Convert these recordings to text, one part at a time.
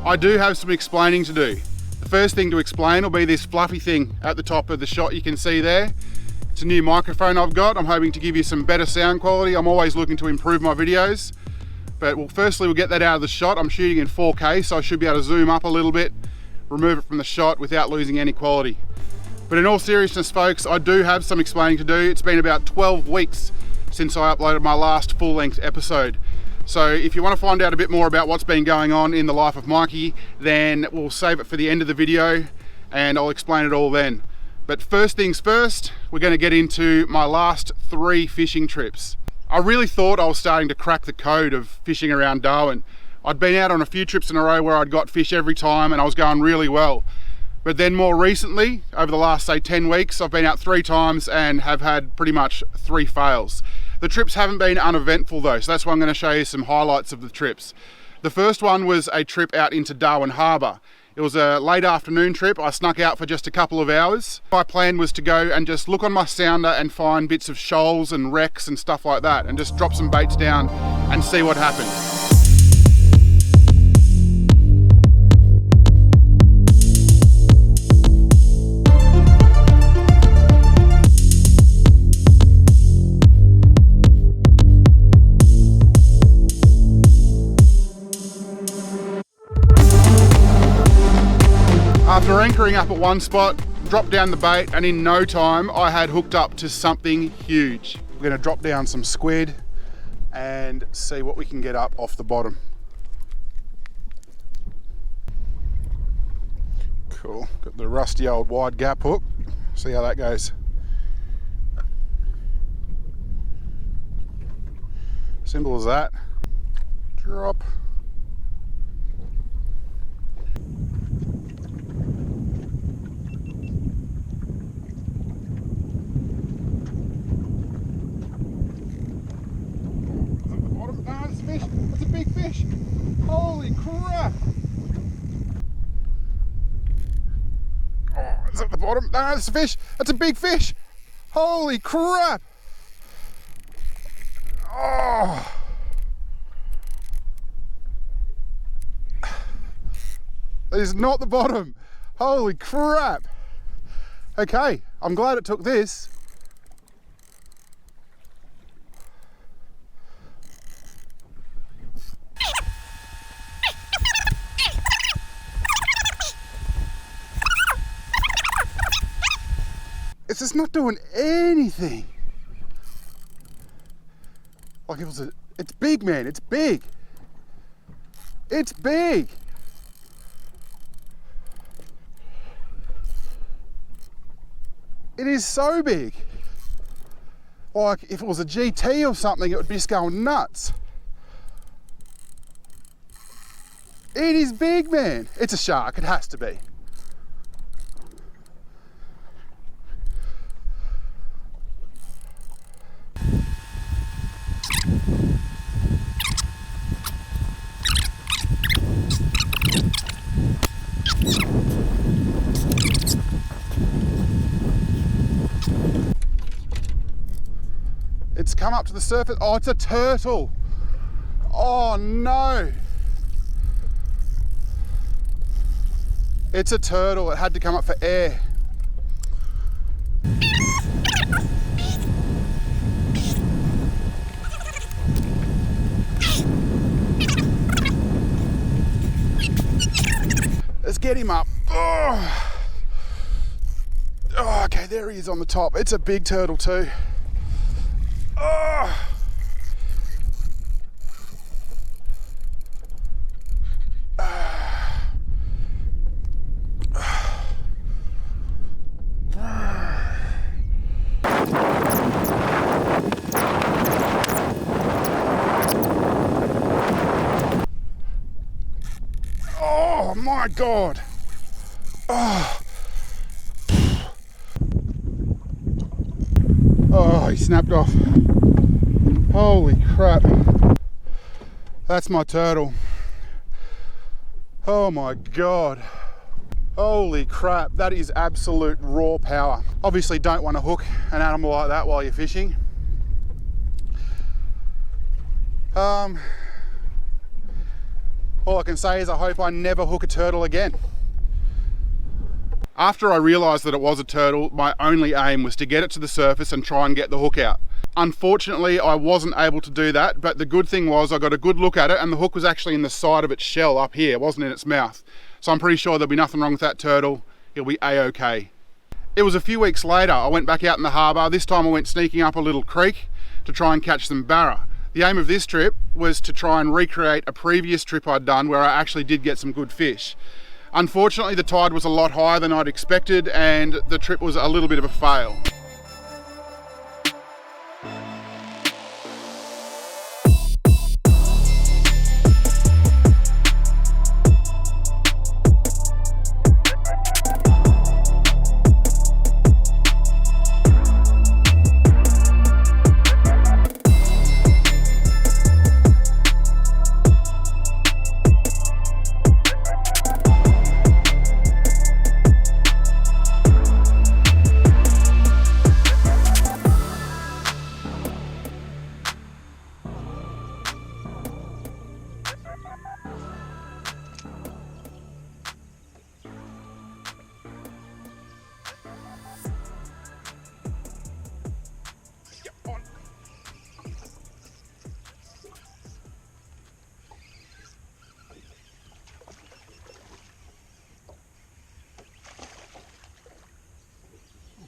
I do have some explaining to do. The first thing to explain will be this fluffy thing at the top of the shot you can see there. It's a new microphone I've got. I'm hoping to give you some better sound quality. I'm always looking to improve my videos. But firstly we'll get that out of the shot. I'm shooting in 4K, so I should be able to zoom up a little bit, remove it from the shot without losing any quality. But in all seriousness, folks, I do have some explaining to do. It's been about 12 weeks since I uploaded my last full-length episode. So if you want to find out a bit more about what's been going on in the life of Mikey, then we'll save it for the end of the video and I'll explain it all then. But first things first, we're going to get into my last 3 fishing trips. I really thought I was starting to crack the code of fishing around Darwin. I'd been out on a few trips in a row where I'd got fish every time and I was going really well. But then more recently, over the last say 10 weeks, I've been out 3 times and have had pretty much 3 fails. The trips haven't been uneventful though, so that's why I'm going to show you some highlights of the trips. The first one was a trip out into Darwin Harbour. It was a late afternoon trip. I snuck out for just a couple of hours. My plan was to go and just look on my sounder and find bits of shoals and wrecks and stuff like that and just drop some baits down and see what happened. After anchoring up at one spot, dropped down the bait, and in no time I had hooked up to something huge. We're going to drop down some squid and see what we can get up off the bottom. Cool, got the rusty old wide gap hook. See how that goes. Simple as that. Drop. That's a big fish. Holy crap. Oh, it's at the bottom. No, that's a fish. That's a big fish. Holy crap. Oh. That is not the bottom. Holy crap. Okay, I'm glad it took this. It's just not doing anything. Like it's big, man, it's big. It's big. It is so big. Like if it was a GT or something, it would be just going nuts. It is big, man. It's a shark, it has to be. It's come up to the surface. Oh, it's a turtle. Oh no. It's a turtle. It had to come up for air. Let's get him up. Oh. Oh, okay, there he is on the top. It's a big turtle too. Oh. Oh my God. Oh. Oh, he snapped off. Holy crap. That's my turtle. Oh my God. Holy crap, that is absolute raw power. Obviously don't want to hook an animal like that while you're fishing. All I can say is I hope I never hook a turtle again. After I realised that it was a turtle, my only aim was to get it to the surface and try and get the hook out. Unfortunately, I wasn't able to do that, but the good thing was I got a good look at it and the hook was actually in the side of its shell up here, it wasn't in its mouth. So I'm pretty sure there'll be nothing wrong with that turtle. It'll be a-okay. It was a few weeks later, I went back out in the harbour. This time I went sneaking up a little creek to try and catch some barra. The aim of this trip was to try and recreate a previous trip I'd done where I actually did get some good fish. Unfortunately, the tide was a lot higher than I'd expected and the trip was a little bit of a fail.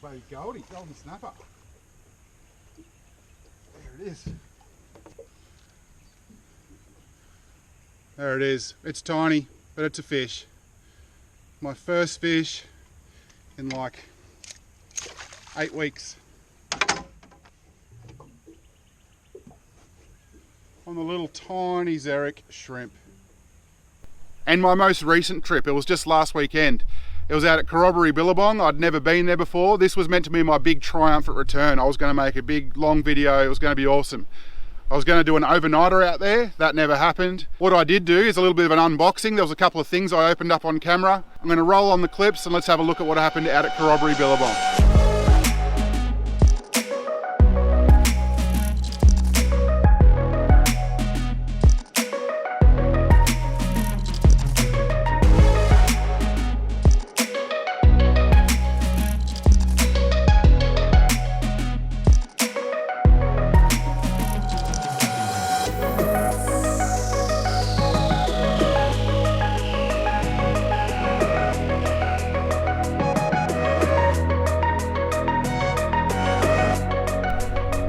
Baby Goldie, golden snapper. There it is. There it is. It's tiny, but it's a fish. My first fish in like 8 weeks. On the little tiny Xeric shrimp. And my most recent trip, it was just last weekend. It was out at Billabong. I'd never been there before. This was meant to be my big triumphant return. I was going to make a big long video. It was going to be awesome. I was going to do an overnighter out there. That never happened. What I did do is a little bit of an unboxing. There was a couple of things I opened up on camera. I'm going to roll on the clips and let's have a look at what happened out at Billabong.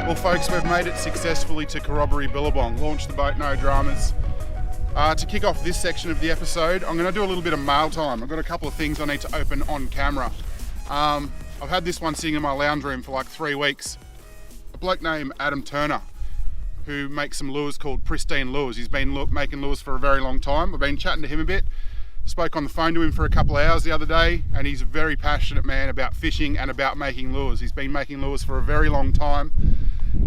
Well folks, we've made it successfully to Billabong, launched the boat, no dramas. To kick off this section of the episode, I'm going to do a little bit of mail time. I've got a couple of things I need to open on camera. I've had this one sitting in my lounge room for like 3 weeks. A bloke named Adam Turner, who makes some lures called Pristine Lures. He's been making lures for a very long time. I've been chatting to him a bit. Spoke on the phone to him for a couple of hours the other day, and he's a very passionate man about fishing and about making lures. He's been making lures for a very long time,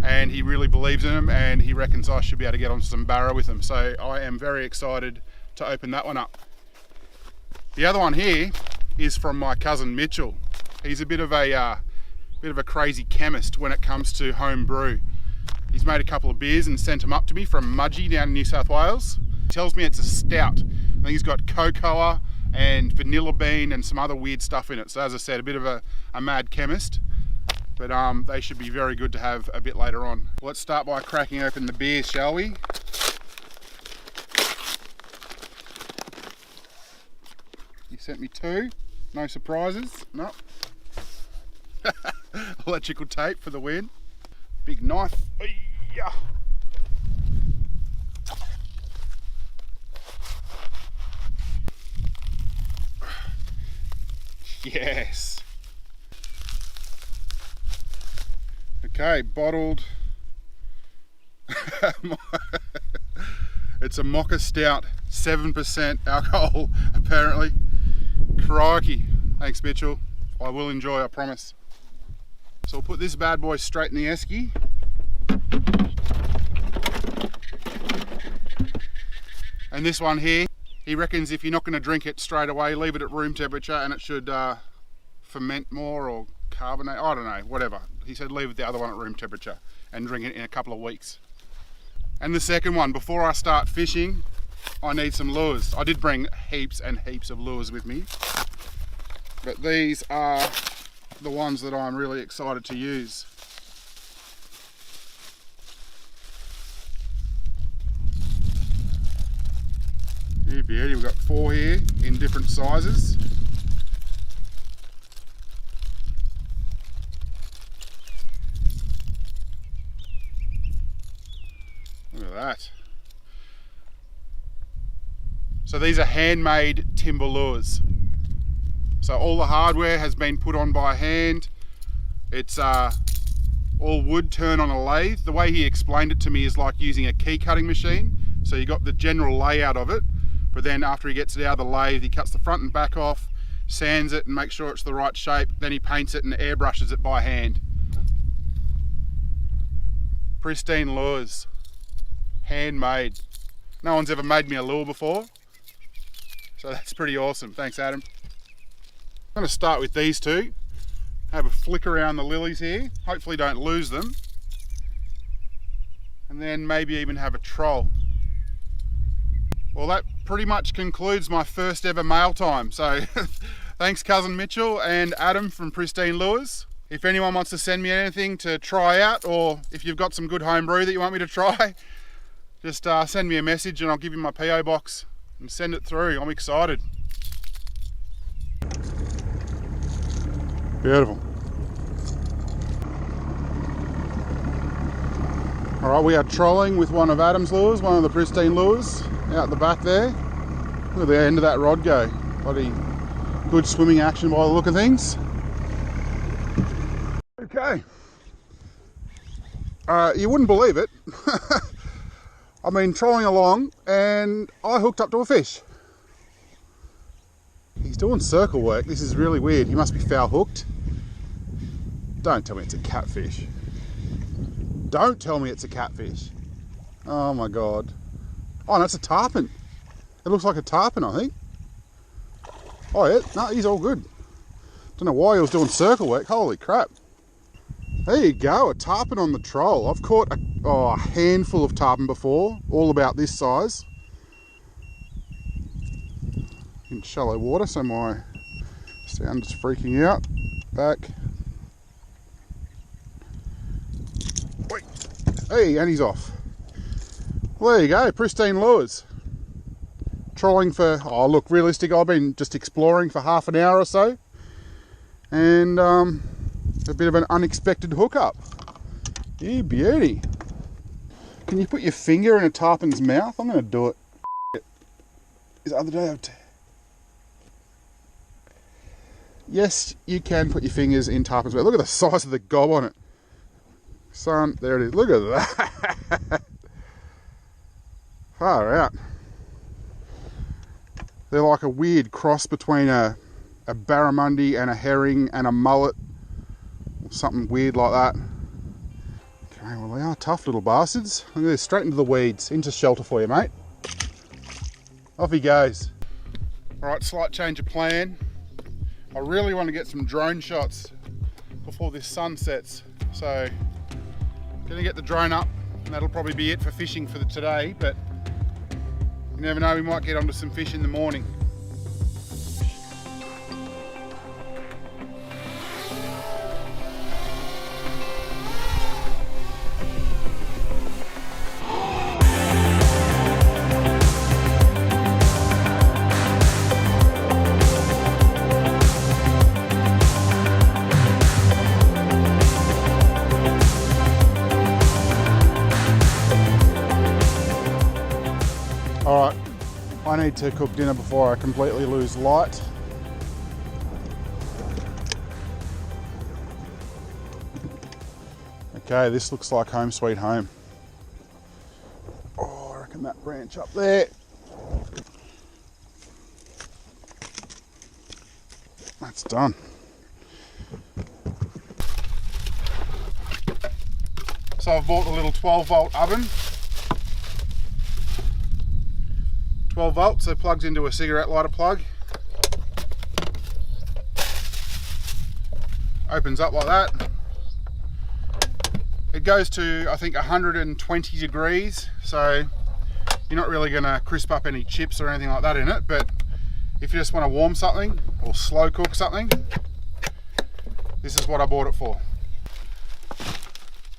and he really believes in them, and he reckons I should be able to get on some barra with them. So I am very excited to open that one up. The other one here is from my cousin Mitchell. He's a bit of a crazy chemist when it comes to home brew. He's made a couple of beers and sent them up to me from Mudgee down in New South Wales. He tells me it's a stout. I think he's got cocoa and vanilla bean and some other weird stuff in it. So as I said, a bit of a mad chemist, but they should be very good to have a bit later on. Let's start by cracking open the beer, shall we? You sent me 2, no surprises, no. Electrical tape for the win. Big knife. Yeah. Yes. Okay, bottled. It's a mocha stout, 7% alcohol, apparently. Crikey. Thanks, Mitchell. I will enjoy, I promise. So we'll put this bad boy straight in the esky. And this one here, he reckons if you're not going to drink it straight away, leave it at room temperature and it should ferment more or carbonate, I don't know, whatever. He said leave the other one at room temperature and drink it in a couple of weeks. And the second one, before I start fishing, I need some lures. I did bring heaps and heaps of lures with me, but these are the ones that I'm really excited to use. Yeah, beauty. We've got 4 here in different sizes. Look at that. So these are handmade timber lures. So all the hardware has been put on by hand. It's all wood turned on a lathe. The way he explained it to me is like using a key cutting machine. So you got the general layout of it, but then after he gets it out of the lathe, he cuts the front and back off, sands it and makes sure it's the right shape. Then he paints it and airbrushes it by hand. Pristine lures, handmade. No one's ever made me a lure before. So that's pretty awesome. Thanks, Adam. I'm going to start with these two. Have a flick around the lilies here. Hopefully don't lose them. And then maybe even have a troll. Well, that pretty much concludes my first ever mail time. So thanks Cousin Mitchell and Adam from Pristine Lures. If anyone wants to send me anything to try out, or if you've got some good home brew that you want me to try, just send me a message and I'll give you my PO box and send it through. I'm excited. Beautiful. All right, we are trolling with one of Adam's lures, one of the Pristine lures, out the back there. Look at the end of that rod go. Bloody good swimming action by the look of things. Okay. You wouldn't believe it. I've been trolling along and I hooked up to a fish. He's doing circle work. This is really weird. He must be foul hooked. Don't tell me it's a catfish. Don't tell me it's a catfish. Oh my God. Oh, no, it's a tarpon. It looks like a tarpon, I think. Oh yeah, no, he's all good. Don't know why he was doing circle work. Holy crap. There you go, a tarpon on the troll. I've caught a handful of tarpon before, all about this size. In shallow water, so my sound is freaking out. Back. Wait. Hey, and he's off. Well, there you go, Pristine Lures. Trolling for, oh look, realistic, I've been just exploring for half an hour or so. And a bit of an unexpected hookup. Yeah, beauty. Can you put your finger in a tarpon's mouth? I'm going to do it. The other day, yes, you can put your fingers in tarpon's mouth. Look at the size of the gob on it. Son, there it is. Look at that. Far out. They're like a weird cross between a barramundi and a herring and a mullet. Something weird like that. Okay, well they are tough little bastards. Look at this, straight into the weeds. Into shelter for you, mate. Off he goes. Alright, slight change of plan. I really want to get some drone shots before this sun sets. So, gonna get the drone up, and that'll probably be it for fishing for today, but you never know, we might get onto some fish in the morning. Alright, I need to cook dinner before I completely lose light. Okay, this looks like home sweet home. Oh, I reckon that branch up there. That's done. So I've bought a little 12-volt oven. 12 volts, so plugs into a cigarette lighter plug. Opens up like that. It goes to, I think, 120 degrees, so You're not really going to crisp up any chips or anything like that in it, but if you just want to warm something or slow cook something, this is what I bought it for.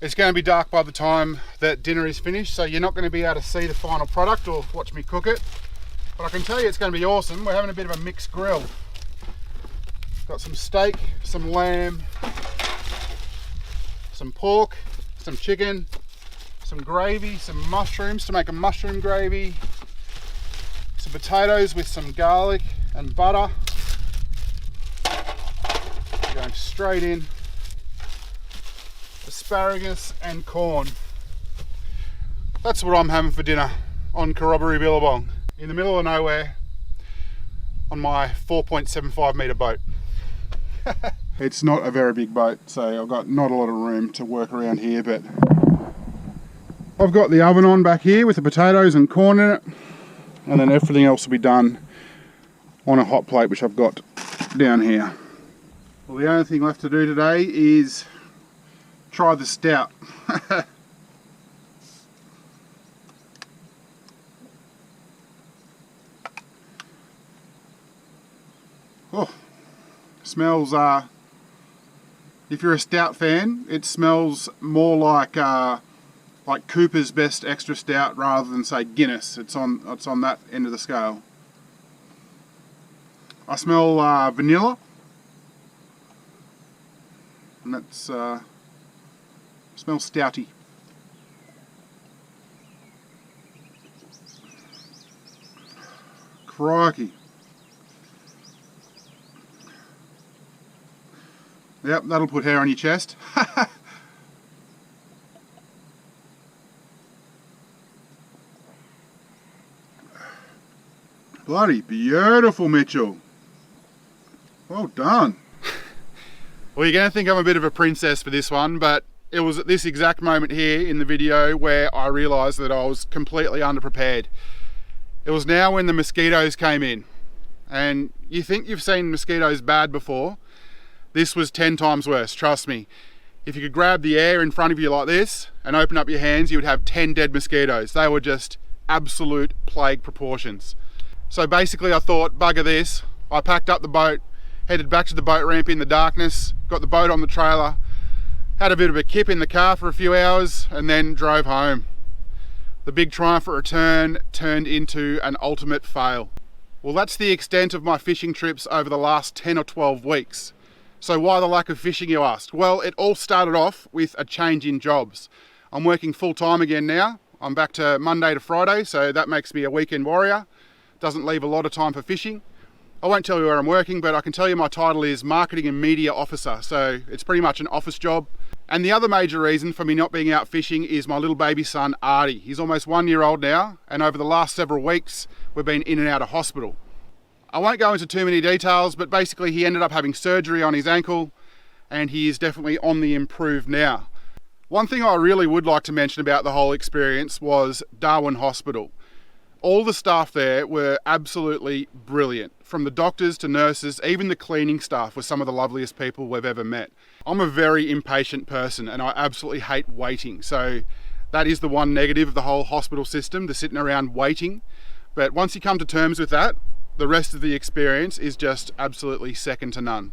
It's going to be dark by the time that dinner is finished, so you're not going to be able to see the final product or watch me cook it. But I can tell you it's going to be awesome. We're having a bit of a mixed grill. Got some steak, some lamb, some pork, some chicken, some gravy, some mushrooms to make a mushroom gravy, some potatoes with some garlic and butter. Going straight in. Asparagus and corn. That's what I'm having for dinner on Corroboree Billabong, in the middle of nowhere on my 4.75 metre boat. It's not a very big boat, so I've got not a lot of room to work around here, but I've got the oven on back here with the potatoes and corn in it, and then everything else will be done on a hot plate which I've got down here. Well, the only thing left to do today is try the stout. Oh, smells, if you're a stout fan, it smells more like Cooper's Best Extra Stout rather than, say, Guinness. It's on that end of the scale. I smell vanilla, and that's smells stouty. Crikey. Yep, that'll put hair on your chest. Bloody beautiful, Mitchell. Well done. Well, you're going to think I'm a bit of a princess for this one, but it was at this exact moment here in the video where I realised that I was completely underprepared. It was now when the mosquitoes came in. And you think you've seen mosquitoes bad before. This was 10 times worse, trust me. If you could grab the air in front of you like this and open up your hands, you would have 10 dead mosquitoes. They were just absolute plague proportions. So basically I thought, bugger this. I packed up the boat, headed back to the boat ramp in the darkness, got the boat on the trailer, had a bit of a kip in the car for a few hours, and then drove home. The big triumphant return turned into an ultimate fail. Well, that's the extent of my fishing trips over the last 10 or 12 weeks. So why the lack of fishing, you asked? Well, it all started off with a change in jobs. I'm working full time again now. I'm back to Monday to Friday, so that makes me a weekend warrior. Doesn't leave a lot of time for fishing. I won't tell you where I'm working, but I can tell you my title is Marketing and Media Officer, so it's pretty much an office job. And the other major reason for me not being out fishing is my little baby son, Artie. He's almost 1 year old now, and over the last several weeks, we've been in and out of hospital. I won't go into too many details, but basically he ended up having surgery on his ankle, and he is definitely on the improve now. One thing I really would like to mention about the whole experience was Darwin Hospital. All the staff there were absolutely brilliant. From the doctors to nurses, even the cleaning staff were some of the loveliest people we've ever met. I'm a very impatient person and I absolutely hate waiting. So that is the one negative of the whole hospital system, the sitting around waiting. But once you come to terms with that, the rest of the experience is just absolutely second to none.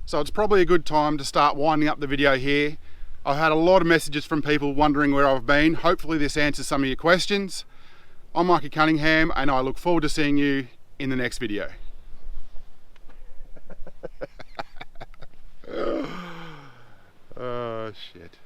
So it's probably a good time to start winding up the video here. I've had a lot of messages from people wondering where I've been. Hopefully this answers some of your questions. I'm Mikey Cunningham and I look forward to seeing you in the next video. Oh shit.